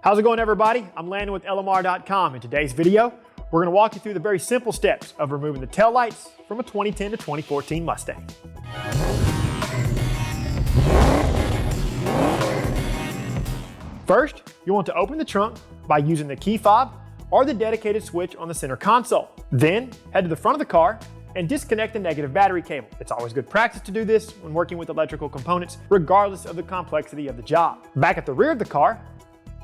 How's it going, everybody? I'm Landan with LMR.com. In today's video, we're going to walk you through the very simple steps of removing the taillights from a 2010 to 2014 Mustang. First, you want to open the trunk by using the key fob or the dedicated switch on the center console. Then, head to the front of the car and disconnect the negative battery cable. It's always good practice to do this when working with electrical components, regardless of the complexity of the job. Back at the rear of the car,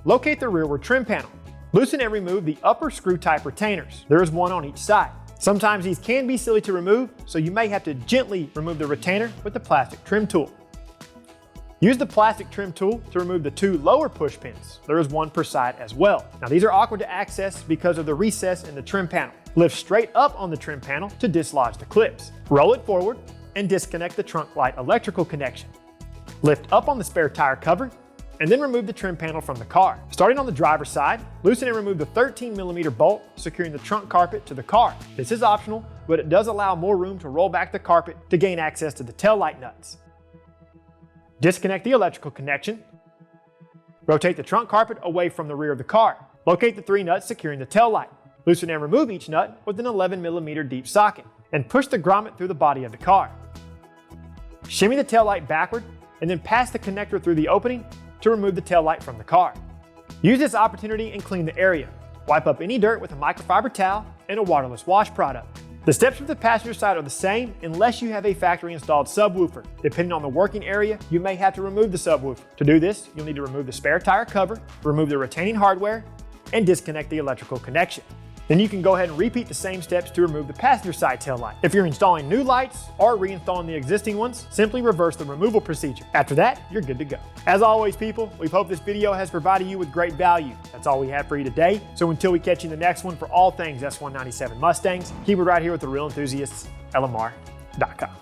locate the rearward trim panel. Loosen and remove the upper screw type retainers. There is one on each side. Sometimes these can be silly to remove, so you may have to gently remove the retainer with the plastic trim tool. Use the plastic trim tool to remove the two lower push pins. There is one per side as well. Now these are awkward to access because of the recess in the trim panel. Lift straight up on the trim panel to dislodge the clips. Roll it forward and disconnect the trunk light electrical connection. Lift up on the spare tire cover and then remove the trim panel from the car. Starting on the driver's side, loosen and remove the 13mm bolt securing the trunk carpet to the car. This is optional, but it does allow more room to roll back the carpet to gain access to the taillight nuts. Disconnect the electrical connection. Rotate the trunk carpet away from the rear of the car. Locate the 3 nuts securing the taillight. Loosen and remove each nut with an 11mm deep socket and push the grommet through the body of the car. Shimmy the taillight backward and then pass the connector through the opening to remove the taillight from the car. Use this opportunity and clean the area. Wipe up any dirt with a microfiber towel and a waterless wash product. The steps with the passenger side are the same unless you have a factory installed subwoofer. Depending on the working area, you may have to remove the subwoofer. To do this, you'll need to remove the spare tire cover, remove the retaining hardware, and disconnect the electrical connection. Then you can go ahead and repeat the same steps to remove the passenger side tail light. If you're installing new lights or reinstalling the existing ones, simply reverse the removal procedure. After that, you're good to go. As always, people, we hope this video has provided you with great value. That's all we have for you today. So until we catch you in the next one, for all things S197 Mustangs, keep it right here with the real enthusiasts, LMR.com.